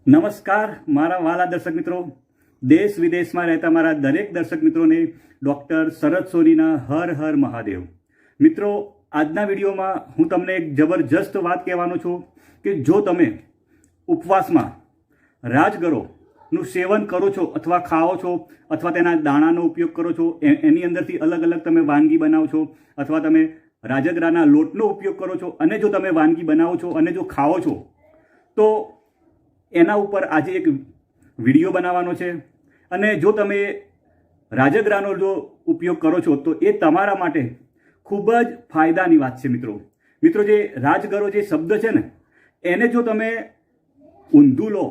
નમસ્કાર મારા વાલા દર્શક મિત્રો, દેશ વિદેશમાં રહેતા મારા દરેક દર્શક મિત્રોને ડૉક્ટર શરદ સોનીના હર હર મહાદેવ. મિત્રો, આજના વિડીયોમાં હું તમને એક જબરજસ્ત વાત કહેવાનો છું કે જો તમે ઉપવાસમાં રાજગરોનું સેવન કરો છો અથવા ખાઓ છો અથવા તેના દાણાનો ઉપયોગ કરો છો, એની અંદરથી અલગ અલગ તમે વાનગી બનાવો છો અથવા તમે રાજગરાના લોટનો ઉપયોગ કરો છો અને જો તમે વાનગી બનાવો છો અને જો ખાઓ છો તો એના ઉપર આજે એક વિડીયો બનાવવાનો છે. અને જો તમે રાજગરાનો જો ઉપયોગ કરો છો તો એ તમારા માટે ખૂબ જ ફાયદાની વાત છે. મિત્રો જે રાજગરો જે શબ્દ છે ને, એને જો તમે ઊંધું લો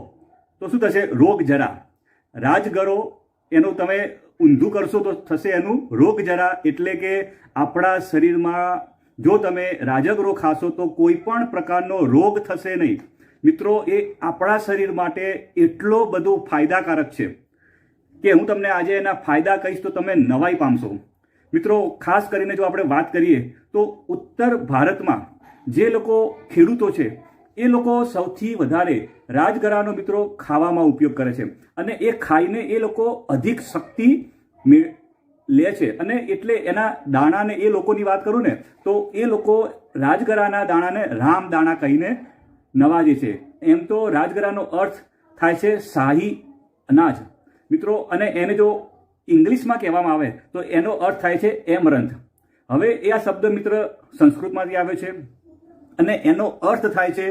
તો શું થશે? રોગજરા. રાજગરો એનું તમે ઊંધું કરશો તો થશે એનું રોગજરા. એટલે કે આપણા શરીરમાં જો તમે રાજગરો ખાશો તો કોઈ પણ પ્રકારનો રોગ થશે નહીં. મિત્રો, એ આપણા શરીર માટે એટલો બધો ફાયદાકારક છે કે હું તમને આજે એના ફાયદા કહીશ તો તમે નવાઈ પામશો. મિત્રો, ખાસ કરીને જો આપણે વાત કરીએ તો ઉત્તર ભારતમાં જે લોકો ખેડૂતો છે એ લોકો સૌથી વધારે રાજગરાનો મિત્રો ખાવામાં ઉપયોગ કરે છે અને એ ખાઈને એ લોકો અધિક શક્તિ લે છે. અને એટલે એના દાણાને એ લોકોની વાત કરું ને તો એ લોકો રાજગરાના દાણાને રામદાણા કહીને નવાજે છે. એમ તો રાજગરાનો અર્થ થાય છે શાહી અનાજ મિત્રો, અને એને જો ઇંગ્લિશમાં કહેવામાં આવે તો એનો અર્થ થાય છે એમરંથ. હવે એ આ શબ્દ મિત્ર સંસ્કૃતમાંથી આવ્યો છે અને એનો અર્થ થાય છે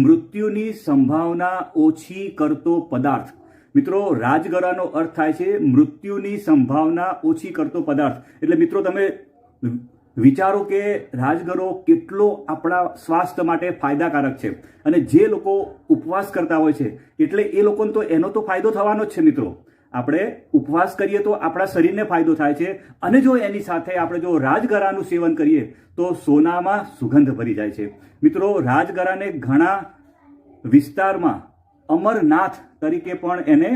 મૃત્યુની સંભાવના ઓછી કરતો પદાર્થ. મિત્રો, રાજગરાનો અર્થ થાય છે મૃત્યુની સંભાવના ઓછી કરતો પદાર્થ. એટલે મિત્રો તમે વિચારો કે રાજગરો કેટલો આપણા સ્વાસ્થ્ય માટે ફાયદાકારક છે. અને જે લોકો ઉપવાસ કરતા હોય છે એટલે એ લોકોને તો એનો તો ફાયદો થવાનો જ છે. મિત્રો, આપણે ઉપવાસ કરીએ તો આપણા શરીરને ફાયદો થાય છે અને જો એની સાથે આપણે જો રાજગરાનું સેવન કરીએ તો સોનામાં સુગંધ ભરી જાય છે. મિત્રો, રાજગરાને ઘણા વિસ્તારમાં અમરનાથ તરીકે પણ એને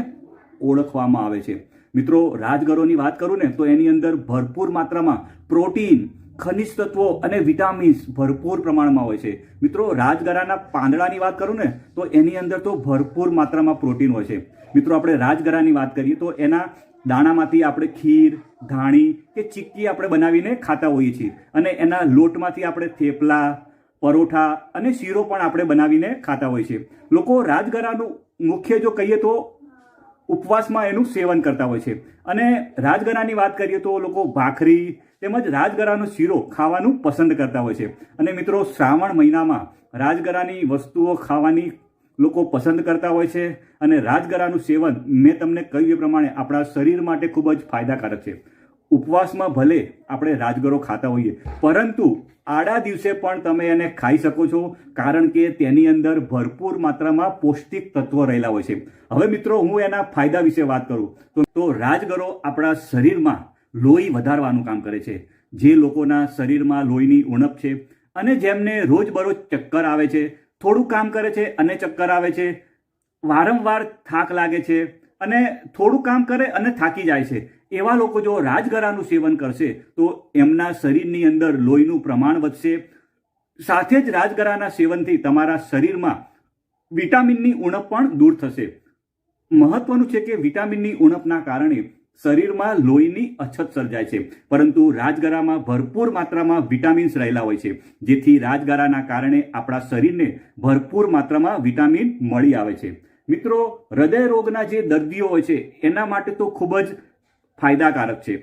ઓળખવામાં આવે છે. મિત્રો, રાજગરોની વાત કરું ને તો એની અંદર ભરપૂર માત્રામાં પ્રોટીન, ખનિજ તત્વો અને વિટામિન્સ ભરપૂર પ્રમાણમાં હોય છે. મિત્રો, રાજગરાના પાંદડાની વાત કરું ને તો એની અંદર તો ભરપૂર માત્રામાં પ્રોટીન હોય છે. મિત્રો, આપણે રાજગરાની વાત કરીએ તો એના દાણામાંથી આપણે ખીર, ધાણી કે ચીક્કી આપણે બનાવીને ખાતા હોઈએ છીએ અને એના લોટમાંથી આપણે થેપલા, પરોઠા અને શીરો પણ આપણે બનાવીને ખાતા હોઈએ છીએ. લોકો રાજગરાનું મુખ્ય જો કહીએ તો ઉપવાસમાં એનું સેવન કરતા હોય છે. અને રાજગરાની વાત કરીએ તો લોકો ભાખરી તેમજ રાજગરાનો શીરો ખાવાનું પસંદ કરતા હોય છે. અને મિત્રો, શ્રાવણ મહિનામાં રાજગરાની વસ્તુઓ ખાવાની લોકો પસંદ કરતા હોય છે અને રાજગરાનું સેવન મેં તમને કહ્યું એ પ્રમાણે આપણા શરીર માટે ખૂબ જ ફાયદાકારક છે. ઉપવાસમાં ભલે આપણે રાજગરો ખાતા હોઈએ પરંતુ આડા દિવસે પણ તમે એને ખાઈ શકો છો, કારણ કે તેની અંદર ભરપૂર માત્રામાં પૌષ્ટિક તત્વો રહેલા હોય છે. હવે મિત્રો, હું એના ફાયદા વિશે વાત કરું તો રાજગરો આપણા શરીરમાં લોહી વધારવાનું કામ કરે છે. જે લોકોના શરીરમાં લોહીની ઉણપ છે અને જેમને રોજબરોજ ચક્કર આવે છે, થોડું કામ કરે છે અને ચક્કર આવે છે, વારંવાર થાક લાગે છે અને થોડું કામ કરે અને થાકી જાય છે, એવા લોકો જો રાજગરાનું સેવન કરશે તો એમના શરીરની અંદર લોહીનું પ્રમાણ વધશે. સાથે જ રાજગરાના સેવનથી તમારા શરીરમાં વિટામિનની ઉણપ પણ દૂર થશે. મહત્વનું છે કે વિટામિનની ઉણપના કારણે શરીરમાં લોહીની અછત સર્જાય છે, પરંતુ રાજગરામાં ભરપૂર માત્રામાં વિટામિન્સ રહેલા હોય છે, જેથી રાજગરાના કારણે આપણા શરીરને ભરપૂર માત્રામાં વિટામિન મળી આવે છે. મિત્રો, હૃદય રોગના જે દર્દીઓ હોય છે એના માટે તો ખૂબ જ ફાયદાકારક છે.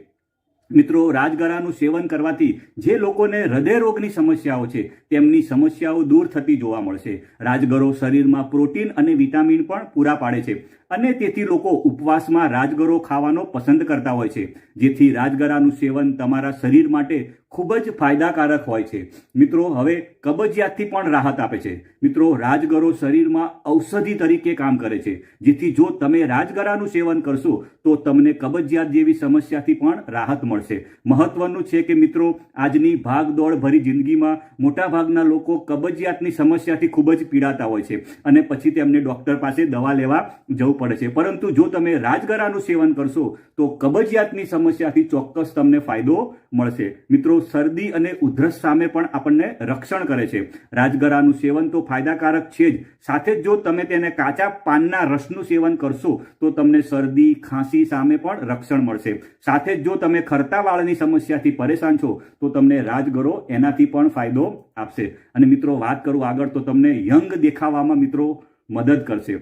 મિત્રો, રાજગરાનું સેવન કરવાથી જે લોકોને હૃદય રોગની સમસ્યાઓ છે તેમની સમસ્યાઓ દૂર થતી જોવા મળશે. રાજગરો શરીરમાં પ્રોટીન અને વિટામિન પણ પૂરા પાડે છે અને તેથી લોકો ઉપવાસમાં રાજગરો ખાવાનો પસંદ કરતા હોય છે, જેથી રાજગરાનું સેવન તમારા શરીર માટે ખૂબ જ ફાયદાકારક હોય છે. મિત્રો, હવે કબજિયાતથી પણ રાહત આપે છે. મિત્રો, રાજગરો શરીરમાં ઔષધિ તરીકે કામ કરે છે, જેથી જો તમે રાજગરાનું સેવન કરશો તો તમને કબજિયાત જેવી સમસ્યાથી પણ રાહત મળશે. મહત્વનું છે કે મિત્રો, આજની ભાગદોડ ભરી જિંદગીમાં મોટાભાગના લોકો કબજિયાતની સમસ્યાથી ખૂબ જ પીડાતા હોય છે અને પછી તેમને ડૉક્ટર પાસે દવા લેવા જવું પડે છે. પરંતુ જો તમે રાજગરાનું સેવન કરશો તો કબજિયાતની સમસ્યાથી ચોક્કસ તમને ફાયદો મળશે. મિત્રો, શરદી અને ઉધરસ સામે પણ આપણને રક્ષણ કરે છે. રાજગરાનું સેવન તો ફાયદાકારક છે જ, સાથે જ જો તમે તેને કાચા પાનના રસનું સેવન કરશો તો તમને શરદી ખાંસી સામે પણ રક્ષણ મળશે. સાથે જ જો તમે ખરતા વાળની સમસ્યાથી પરેશાન છો તો તમને રાજગરો એનાથી પણ ફાયદો આપશે. અને મિત્રો, વાત કરું આગળ તો તમને યંગ દેખાવામાં મિત્રો મદદ કરશે.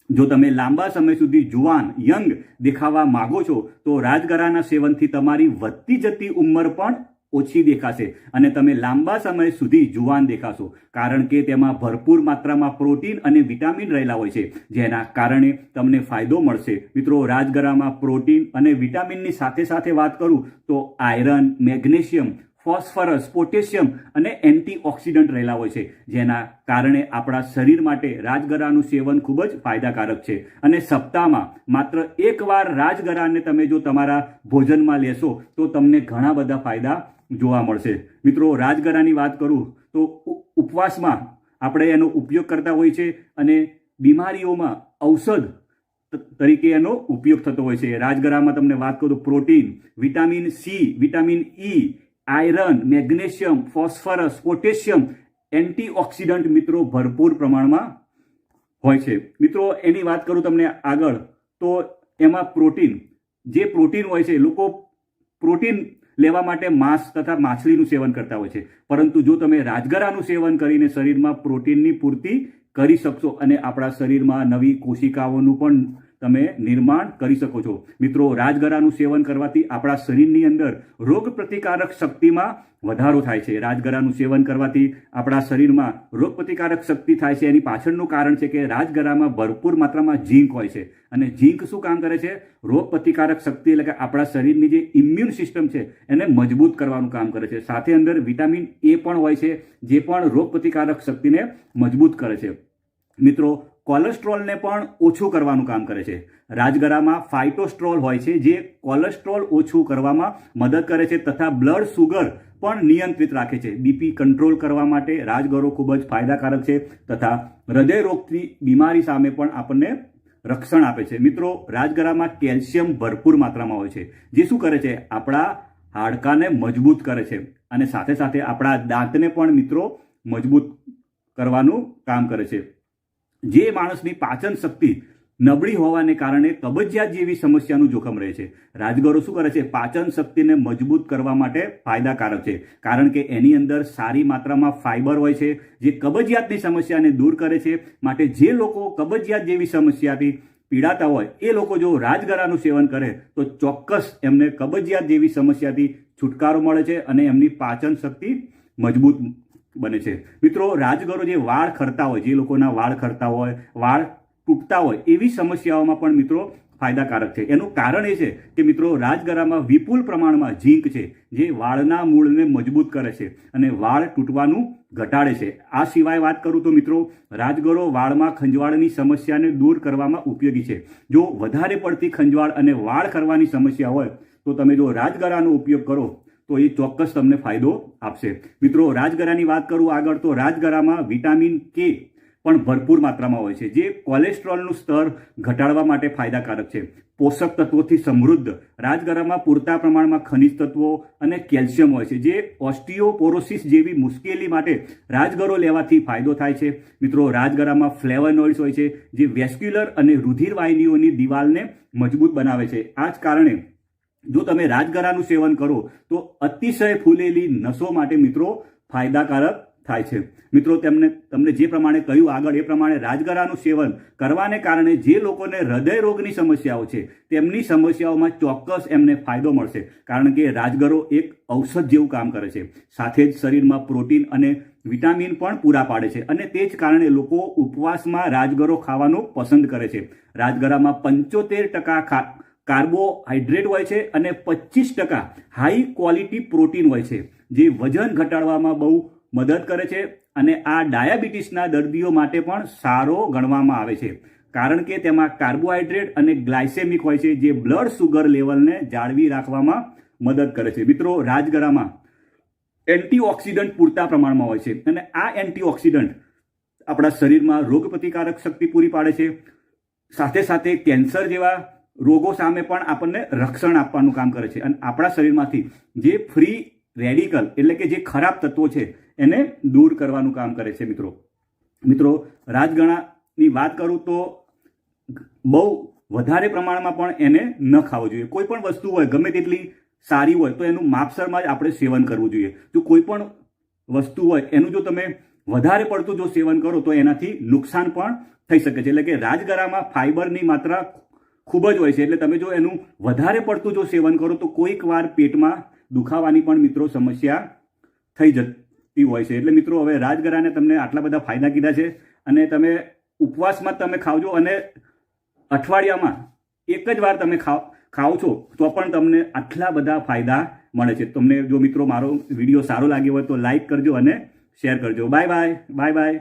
જો તમે લાંબા સમય સુધી જુવાન યંગ દેખાવા માંગો છો તો રાજગરાના સેવનથી તમારી વધતી જતી ઉંમર પણ ઓછી દેખાશે અને તમે લાંબા સમય સુધી જુવાન દેખાશો, કારણ કે તેમાં ભરપૂર માત્રામાં પ્રોટીન અને વિટામિન રહેલા હોય છે, જેના કારણે તમને ફાયદો મળશે. મિત્રો, રાજગરામાં પ્રોટીન અને વિટામિનની સાથે સાથે વાત કરું તો આયરન, મેગ્નેશિયમ, ફોસ્ફરસ, પોટેશિયમ અને એન્ટીઓક્સિડન્ટ રહેલા હોય છે, જેના કારણે આપણા શરીર માટે રાજગરાનું સેવન ખૂબ જ ફાયદાકારક છે. અને સપ્તાહમાં માત્ર એકવાર રાજગરાને તમે જો તમારા ભોજનમાં લેશો તો તમને ઘણા બધા ફાયદા જોવા મળશે. મિત્રો, રાજગરાની વાત કરું તો ઉપવાસમાં આપણે એનો ઉપયોગ કરતા હોય છે અને બીમારીઓમાં ઔષધ તરીકે એનો ઉપયોગ થતો હોય છે. રાજગરામાં તમને વાત કરું તો protein, vitamin C, vitamin E, iron, magnesium, phosphorus, potassium, antioxidant મિત્રો ભરપૂર પ્રમાણમાં હોય છે. મિત્રો, એની વાત કરું તમને આગળ તો એમાં પ્રોટીન, જે પ્રોટીન હોય છે, લોકો પ્રોટીન લેવા માટે માંસ તથા માછલીનું સેવન કરતા હોય છે, પરંતુ જો તમે રાજગરાનું સેવન કરીને શરીરમાં પ્રોટીનની પૂર્તિ કરી શકશો અને આપણા શરીરમાં નવી કોશિકાઓનું પણ તમે નિર્માણ કરી શકો છો. મિત્રો, રાજગરાનું સેવન કરવાથી આપણા શરીરની અંદર રોગ પ્રતિકારક શક્તિમાં વધારો થાય છે. રાજગરાનું સેવન કરવાથી આપણા શરીરમાં રોગ પ્રતિકારક શક્તિ થાય છે. એની પાછળનું કારણ છે કે રાજગરામાં ભરપૂર માત્રામાં ઝીંક હોય છે અને ઝીંક શું કામ કરે છે? રોગ પ્રતિકારક શક્તિ એટલે કે આપણા શરીરની જે ઇમ્યુન સિસ્ટમ છે એને મજબૂત કરવાનું કામ કરે છે. સાથે અંદર વિટામિન એ પણ હોય છે, જે પણ રોગ પ્રતિકારક શક્તિને મજબૂત કરે છે. મિત્રો, કોલેસ્ટ્રોલને પણ ઓછું કરવાનું કામ કરે છે. રાજગરામાં ફાઇટોસ્ટ્રોલ હોય છે, જે કોલેસ્ટ્રોલ ઓછું કરવામાં મદદ કરે છે તથા બ્લડ સુગર પણ નિયંત્રિત રાખે છે. બીપી કંટ્રોલ કરવા માટે રાજગરો ખૂબ જ ફાયદાકારક છે તથા હૃદયરોગની બીમારી સામે પણ આપણને રક્ષણ આપે છે. મિત્રો, રાજગરામાં કેલ્શિયમ ભરપૂર માત્રામાં હોય છે, જે શું કરે છે? આપણા હાડકાને મજબૂત કરે છે અને સાથે સાથે આપણા દાંતને પણ મિત્રો મજબૂત કરવાનું કામ કરે છે. જે માણસની પાચન શક્તિ નબળી હોવાને કારણે કબજિયાત જેવી સમસ્યાનું જોખમ રહે છે, રાજગરો શું કરે છે? પાચન શક્તિને મજબૂત કરવા માટે ફાયદાકારક છે, કારણ કે એની અંદર સારી માત્રામાં ફાઇબર હોય છે, જે કબજિયાતની સમસ્યાને દૂર કરે છે. માટે જે લોકો કબજિયાત જેવી સમસ્યાથી પીડાતા હોય એ લોકો જો રાજગરાનું સેવન કરે તો ચોક્કસ એમને કબજિયાત જેવી સમસ્યાથી છુટકારો મળે છે અને એમની પાચન શક્તિ મજબૂત બને છે. મિત્રો, રાજગરો જે વાળ ખરતા હોય, જે લોકોના વાળ ખરતા હોય, વાળ તૂટતા હોય, એવી સમસ્યાઓમાં પણ મિત્રો ફાયદાકારક છે. એનું કારણ એ છે કે મિત્રો, રાજગરામાં વિપુલ પ્રમાણમાં ઝીંક છે, જે વાળના મૂળને મજબૂત કરે છે અને વાળ તૂટવાનું ઘટાડે છે. આ સિવાય વાત કરું તો મિત્રો, રાજગરો વાળમાં ખંજવાળની સમસ્યાને દૂર કરવામાં ઉપયોગી છે. જો વધારે પડતી ખંજવાળ અને વાળ ખરવાની સમસ્યા હોય તો તમે જો રાજગરાનો ઉપયોગ કરો તો એ ચોક્કસ તમને ફાયદો આપશે. મિત્રો, રાજગરાની વાત કરું આગળ તો રાજગરામાં વિટામિન કે પણ ભરપૂર માત્રામાં હોય છે, જે કોલેસ્ટ્રોલનું સ્તર ઘટાડવા માટે ફાયદાકારક છે. પોષક તત્વોથી સમૃદ્ધ રાજગરામાં પૂરતા પ્રમાણમાં ખનિજ તત્વો અને કેલ્શિયમ હોય છે, જે ઓસ્ટિયોપોરોસિસ જેવી મુશ્કેલી માટે રાજગરો લેવાથી ફાયદો થાય છે. મિત્રો, રાજગરામાં ફ્લેવોનોઇડ્સ હોય છે, જે વેસ્ક્યુલર અને રુધિરવાહિનીઓની દિવાલને મજબૂત બનાવે છે. આ જ કારણે જો તમે રાજગરાનું સેવન કરો તો અતિશય ફૂલેલી નસો માટે મિત્રો ફાયદાકારક થાય છે. મિત્રો, તમને જે પ્રમાણે કહ્યું આગળ એ પ્રમાણે રાજગરાનું સેવન કરવાને કારણે જે લોકોને હૃદય રોગની સમસ્યાઓ છે તેમની સમસ્યાઓમાં ચોક્કસ એમને ફાયદો મળશે, કારણ કે રાજગરો એક ઔષધ જેવું કામ કરે છે. સાથે જ શરીરમાં પ્રોટીન અને વિટામિન પણ પૂરા પાડે છે અને તે જ કારણે લોકો ઉપવાસમાં રાજગરો ખાવાનું પસંદ કરે છે. રાજગરામાં 75% કાર્બોહાઈડ્રેટ હોય છે અને 25% હાઈ ક્વોલિટી પ્રોટીન હોય છે, જે વજન ઘટાડવામાં બહુ મદદ કરે છે અને આ ડાયાબિટીસના દર્દીઓ માટે પણ સારો ગણવામાં આવે છે, કારણ કે તેમાં કાર્બોહાઈડ્રેટ અને ગ્લાયસેમિક હોય છે, જે બ્લડ સુગર લેવલને જાળવી રાખવામાં મદદ કરે છે. મિત્રો, રાજગરામાં એન્ટીઓક્સિડન્ટ પૂરતા પ્રમાણમાં હોય છે અને આ એન્ટીઓક્સિડન્ટ આપણા શરીરમાં રોગ પ્રતિકારક શક્તિ પૂરી પાડે છે. સાથે સાથે કેન્સર જેવા રોગો સામે પણ આપણને રક્ષણ આપવાનું કામ કરે છે અને આપણા શરીરમાંથી જે ફ્રી રેડિકલ એટલે કે જે ખરાબ તત્વો છે એને દૂર કરવાનું કામ કરે છે. મિત્રો, રાજગણાની વાત કરું તો બહુ વધારે પ્રમાણમાં પણ એને ન ખાવો જોઈએ. કોઈ પણ વસ્તુ હોય, ગમે તેટલી સારી હોય, તો એનું માપસરમાં જ આપણે સેવન કરવું જોઈએ. જો કોઈ પણ વસ્તુ હોય એનું જો તમે વધારે પડતું જો સેવન કરો તો એનાથી નુકસાન પણ થઈ શકે છે. એટલે કે રાજગરામાં ફાઈબરની માત્રા ખૂબ જ હોય છે, એટલે તમે જો એનું વધારે પડતું જો સેવન કરો તો કોઈક વાર પેટમાં દુખાવાની પણ મિત્રો સમસ્યા થઈ જતી હોય છે. એટલે મિત્રો, હવે રાજગરાને તમને આટલા બધા ફાયદા કીધા છે અને તમે ઉપવાસમાં તમે ખાવજો અને અઠવાડિયામાં એક જ વાર તમે ખાઓ છો તો પણ તમને આટલા બધા ફાયદા મળે છે. તમને જો મિત્રો મારો વિડીયો સારો લાગ્યો હોય તો લાઈક કરજો અને શેર કરજો. Bye bye.